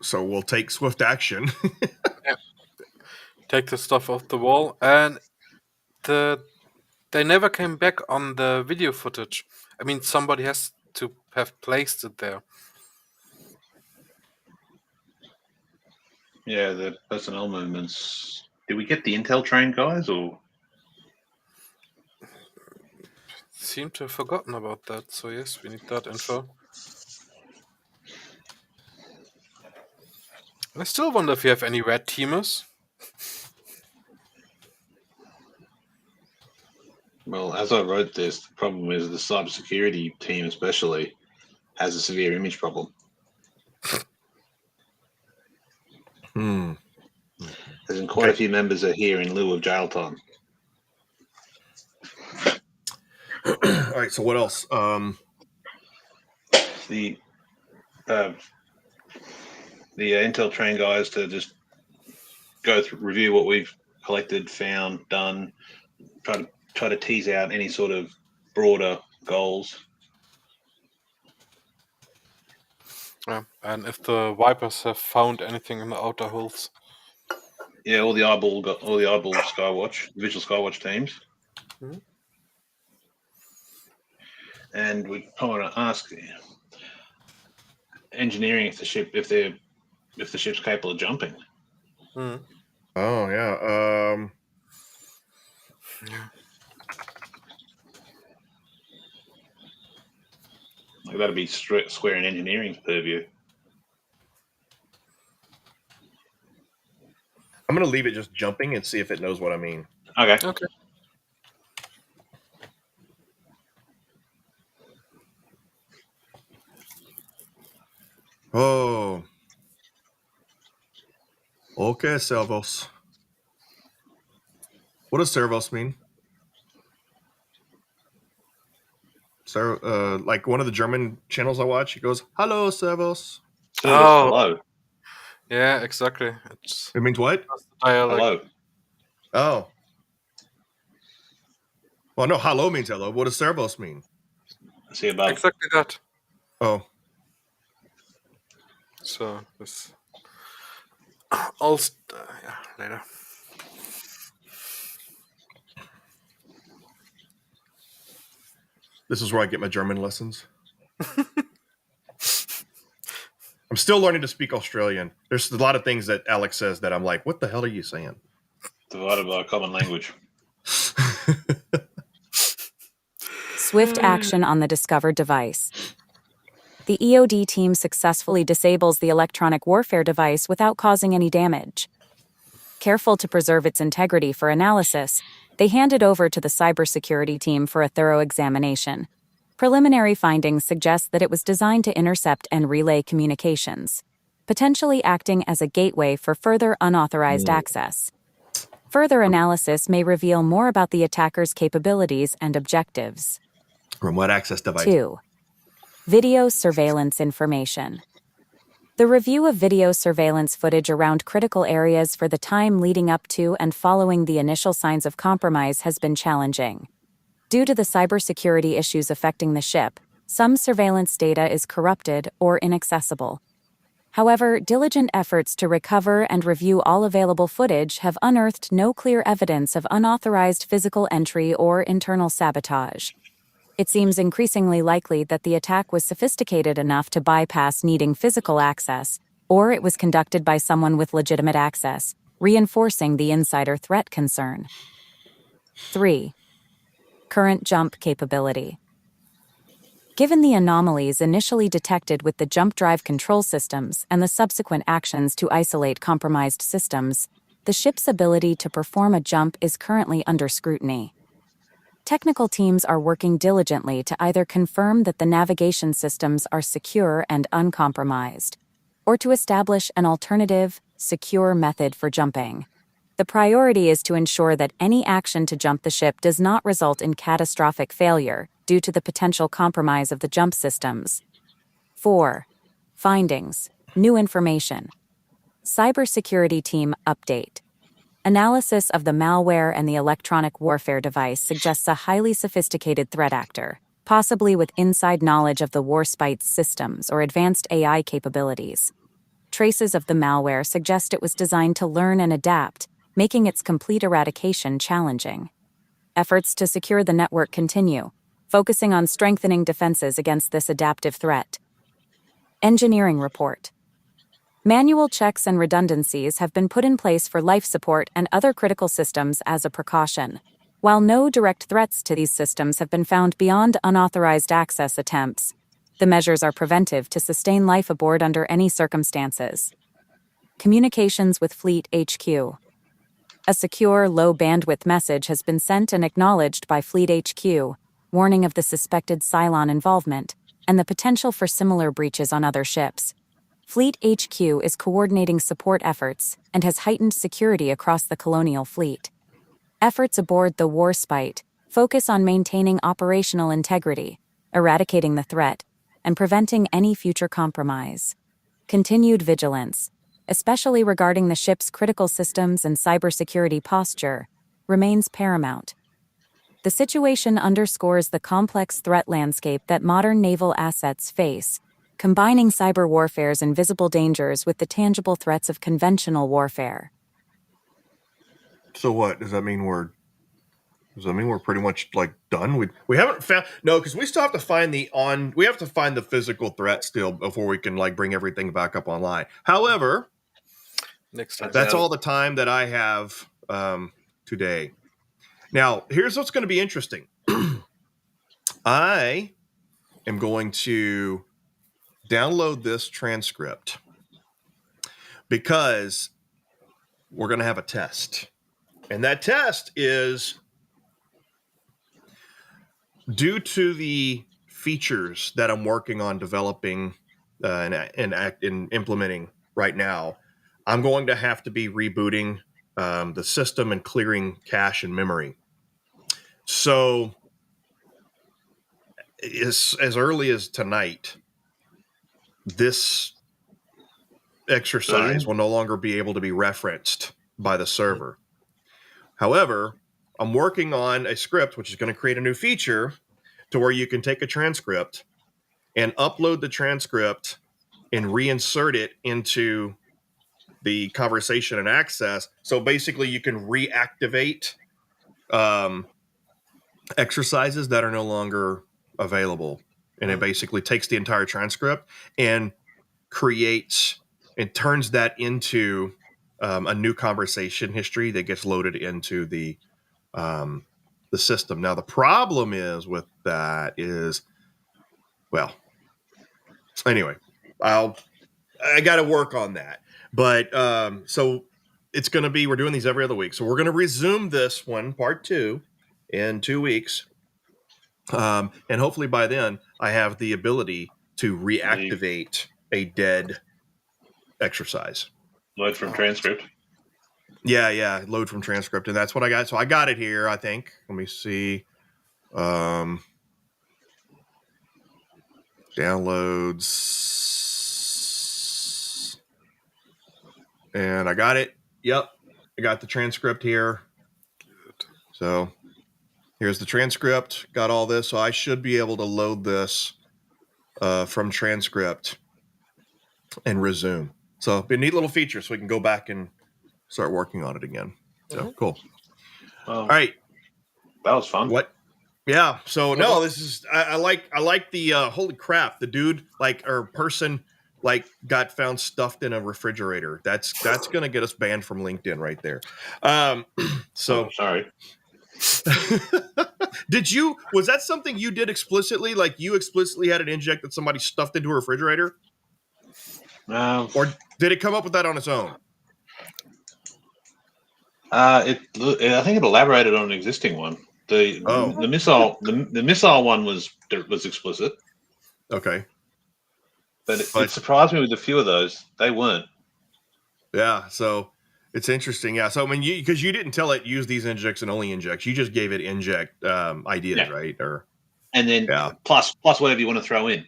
so we'll take swift action. Yeah. Take the stuff off the wall, and they never came back on the video footage. I mean, somebody has to have placed it there. Yeah, the personnel movements. Did we get the intel train guys, or? Seem to have forgotten about that, so yes, we need that info. I still wonder if you have any red teamers. Well, as I wrote this, the problem is the cybersecurity team especially has a severe image problem. As in quite a few members are here in lieu of jail time. All right, so what else? The intel train guys to just go through, review what we've collected, found, done, try to tease out any sort of broader goals. Yeah, and if the Vipers have found anything in the outer hulls. Yeah, all the eyeball Skywatch, visual Skywatch teams. Mm-hmm. And we probably want to ask engineering if the ship's capable of jumping. Mm. Oh yeah. That'd be Square and Engineering's purview. I'm gonna leave it just jumping and see if it knows what I mean. Okay. Okay. Oh. Okay, servos. What does servos mean? Like one of the German channels I watch, he goes, "Hello, servos." Service hello. Yeah, exactly. It means what? Hello. Oh. Well, no, hello means hello. What does servos mean? See above. Exactly that. Oh. So this all later. This is where I get my German lessons. I'm still learning to speak Australian. There's a lot of things that Alex says that I'm like, what the hell are you saying? Divided by a common language. Swift action on the discovered device. The EOD team successfully disables the electronic warfare device without causing any damage. Careful to preserve its integrity for analysis, they hand it over to the cybersecurity team for a thorough examination. Preliminary findings suggest that it was designed to intercept and relay communications, potentially acting as a gateway for further unauthorized access. Further analysis may reveal more about the attacker's capabilities and objectives. Remote access device. 2. Video surveillance information. The review of video surveillance footage around critical areas for the time leading up to and following the initial signs of compromise has been challenging. Due to the cybersecurity issues affecting the ship, some surveillance data is corrupted or inaccessible. However, diligent efforts to recover and review all available footage have unearthed no clear evidence of unauthorized physical entry or internal sabotage. It seems increasingly likely that the attack was sophisticated enough to bypass needing physical access, or it was conducted by someone with legitimate access, reinforcing the insider threat concern. 3. Current jump capability. Given the anomalies initially detected with the jump drive control systems and the subsequent actions to isolate compromised systems, the ship's ability to perform a jump is currently under scrutiny. Technical teams are working diligently to either confirm that the navigation systems are secure and uncompromised, or to establish an alternative, secure method for jumping. The priority is to ensure that any action to jump the ship does not result in catastrophic failure due to the potential compromise of the jump systems. 4. Findings. New information. Cybersecurity team update. Analysis of the malware and the electronic warfare device suggests a highly sophisticated threat actor, possibly with inside knowledge of the warspite's systems or advanced AI capabilities. Traces of the malware suggest it was designed to learn and adapt, making its complete eradication challenging. Efforts to secure the network continue, focusing on strengthening defenses against this adaptive threat. Engineering report. Manual checks and redundancies have been put in place for life support and other critical systems as a precaution. While no direct threats to these systems have been found beyond unauthorized access attempts, the measures are preventive to sustain life aboard under any circumstances. Communications with Fleet HQ. A secure, low-bandwidth message has been sent and acknowledged by Fleet HQ, warning of the suspected Cylon involvement and the potential for similar breaches on other ships. Fleet HQ is coordinating support efforts and has heightened security across the colonial fleet. Efforts aboard the Warspite focus on maintaining operational integrity, eradicating the threat, and preventing any future compromise. Continued vigilance, especially regarding the ship's critical systems and cybersecurity posture, remains paramount. The situation underscores the complex threat landscape that modern naval assets face, combining cyber warfare's invisible dangers with the tangible threats of conventional warfare. So what? Does that mean we're pretty much like done? We haven't found because we still have to find we have to find the physical threat still before we can like bring everything back up online. However, next time. That's all the time that I have today. Now, here's what's going to be interesting. I am going to download this transcript because we're going to have a test. And that test is due to the features that I'm working on developing and implementing right now. I'm going to have to be rebooting the system and clearing cache and memory. So as early as tonight, this exercise will no longer be able to be referenced by the server. However, I'm working on a script which is going to create a new feature to where you can take a transcript and upload the transcript and reinsert it into the conversation and access. So basically you can reactivate exercises that are no longer available. And it basically takes the entire transcript and creates and turns that into a new conversation history that gets loaded into the system. Now, the problem is with that is, well, anyway, I got to work on that. But so it's going to be, we're doing these every other week. So we're going to resume this one, part 2, in 2 weeks. And hopefully by then I have the ability to reactivate a dead exercise. Load from transcript. Yeah, load from transcript. And that's what I got. So I got it here, I think. Let me see. Downloads. And I got it. Yep. I got the transcript here. So here's the transcript. Got all this. So I should be able to load this from transcript and resume. So it'll be a neat little feature so we can go back and start working on it again. So cool. All right. That was fun. What? Yeah. So no, this is I like the holy crap, the dude person got found stuffed in a refrigerator. That's gonna get us banned from LinkedIn right there. So sorry. Was that something you did explicitly? Like you explicitly had an inject that somebody stuffed into a refrigerator? Or did it come up with that on its own? I think it elaborated on an existing one. The missile one was explicit. Okay. But it surprised me with a few of those. They weren't. Yeah, so it's interesting. Yeah, so I mean, because you didn't tell it use these injects and only injects. You just gave it inject ideas, right? And then plus whatever you want to throw in.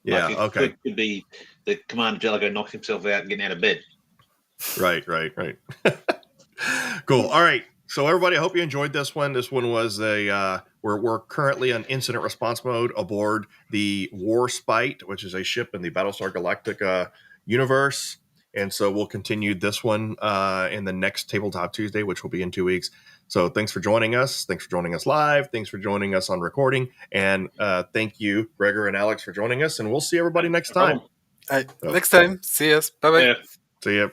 Yeah. Okay. Could be the Commander Jellicoe knocks himself out and getting out of bed. Right. Cool. All right. So everybody, I hope you enjoyed this one. This one was we're currently on incident response mode aboard the Warspite, which is a ship in the Battlestar Galactica universe. And so we'll continue this one in the next Tabletop Tuesday, which will be in 2 weeks. So thanks for joining us. Thanks for joining us live. Thanks for joining us on recording. And thank you, Gregor and Alex, for joining us. And we'll see everybody next time. Next time. See us. Bye-bye. Yeah. See ya.